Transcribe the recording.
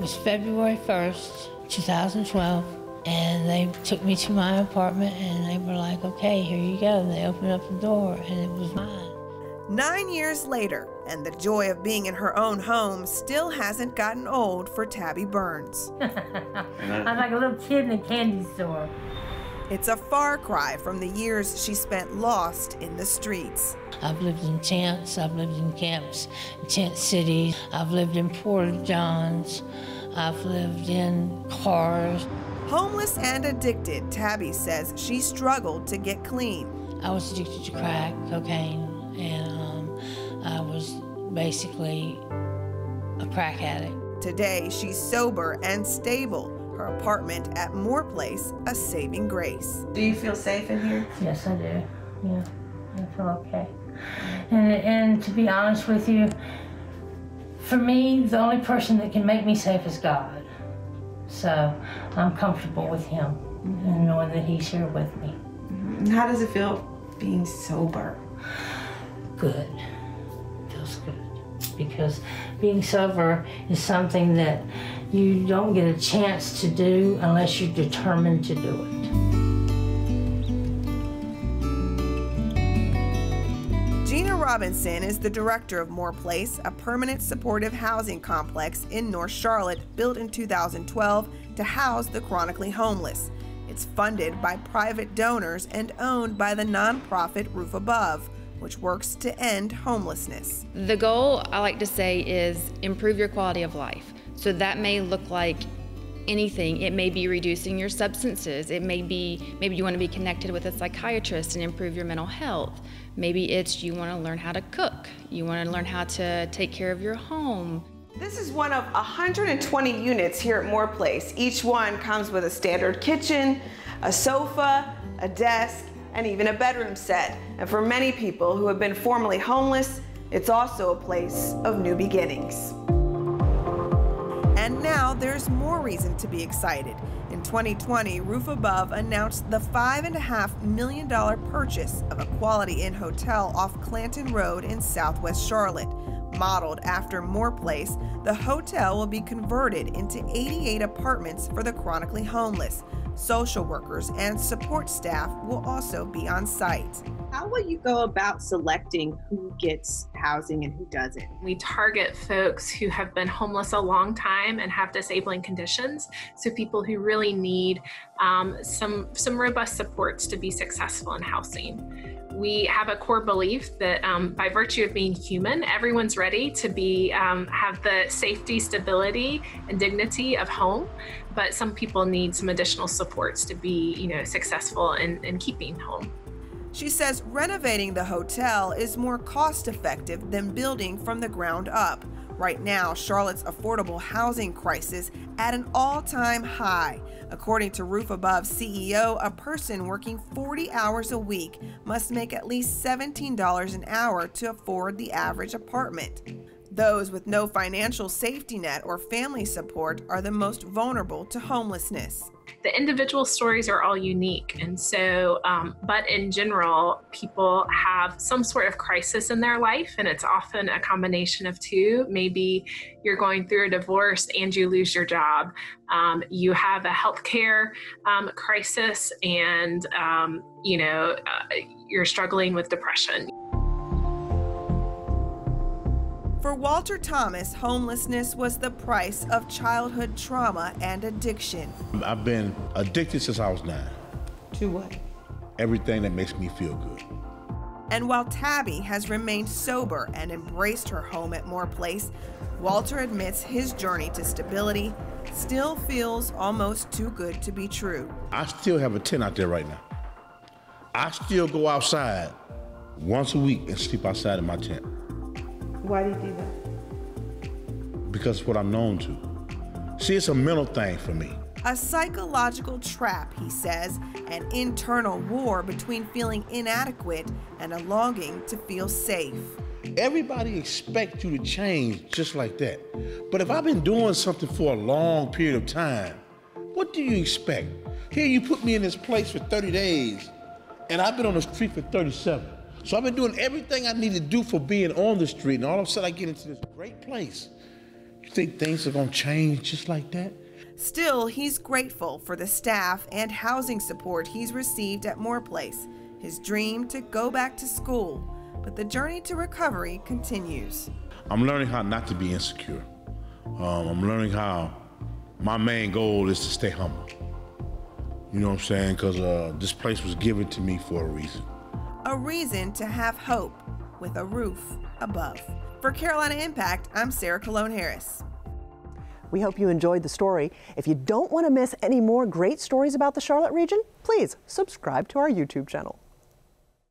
was February 1st, 2012, and they took me to my apartment and they were like, okay, here you go. And they opened up the door and it was mine. 9 years later, and the joy of being in her own home still hasn't gotten old for Tabby Burns. I'm like a little kid in a candy store. It's a far cry from the years she spent lost in the streets. I've lived in tents, I've lived in camps, tent cities, I've lived in porta-johns, I've lived in cars. Homeless and addicted, Tabby says she struggled to get clean. I was addicted to crack, cocaine, and I was basically a crack addict. Today, she's sober and stable. Her apartment at Moore Place, a saving grace. Do you feel safe in here? Yes, I do. Yeah, I feel okay. And to be honest with you, for me, the only person that can make me safe is God. So I'm comfortable with Him and knowing that He's here with me. And how does it feel being sober? Good. Feels good. Because being sober is something that you don't get a chance to do unless you're determined to do it. GENA Robinson is the director of Moore Place, a permanent supportive housing complex in North Charlotte built in 2012 to house the chronically homeless. It's funded by private donors and owned by the nonprofit Roof Above, which works to end homelessness. The goal, I like to say, is improve your quality of life. So that may look like anything. It may be reducing your substances. It may be, maybe you want to be connected with a psychiatrist and improve your mental health. Maybe it's you want to learn how to cook. You want to learn how to take care of your home. This is one of 120 units here at Moore Place. Each one comes with a standard kitchen, a sofa, a desk, and even a bedroom set. And for many people who have been formerly homeless, it's also a place of new beginnings. And now there's more reason to be excited. In 2020, Roof Above announced the $5.5 million purchase of a Quality Inn hotel off Clanton Road in Southwest Charlotte. Modeled after Moore Place, the hotel will be converted into 88 apartments for the chronically homeless. Social workers and support staff will also be on site. How will you go about selecting who gets housing and who doesn't? We target folks who have been homeless a long time and have disabling conditions, so people who really need some robust supports to be successful in housing. We have a core belief that by virtue of being human, everyone's ready to be have the safety, stability, and dignity of home, but some people need some additional supports to be, successful in keeping home. She says renovating the hotel is more cost-effective than building from the ground up. Right now, Charlotte's affordable housing crisis at an all-time high. According to Roof Above CEO, a person working 40 hours a week must make at least $17 an hour to afford the average apartment. Those with no financial safety net or family support are the most vulnerable to homelessness. The individual stories are all unique, and so, but in general, people have some sort of crisis in their life, and it's often a combination of two. Maybe you're going through a divorce and you lose your job. You have a healthcare crisis, and you're struggling with depression. For Walter Thomas, homelessness was the price of childhood trauma and addiction. I've been addicted since I was 9. To what? Everything that makes me feel good. And while Tabby has remained sober and embraced her home at Moore Place, Walter admits his journey to stability still feels almost too good to be true. I still have a tent out there right now. I still go outside once a week and sleep outside in my tent. Why do you do that? Because it's what I'm known to. See, it's a mental thing for me. A psychological trap, he says, an internal war between feeling inadequate and a longing to feel safe. Everybody expects you to change just like that. But if I've been doing something for a long period of time, what do you expect? Here you put me in this place for 30 days, and I've been on the street for 37. So I've been doing everything I need to do for being on the street, and all of a sudden I get into this great place. think things are gonna change just like that? Still, he's grateful for the staff and housing support he's received at Moore Place. His dream to go back to school, but the journey to recovery continues. I'm learning how not to be insecure. I'm learning how my main goal is to stay humble. You know what I'm saying? Because this place was given to me for a reason. A reason to have hope with a roof above. For Carolina Impact, I'm Sarah Colon-Harris. We hope you enjoyed the story. If you don't want to miss any more great stories about the Charlotte region, please subscribe to our YouTube channel.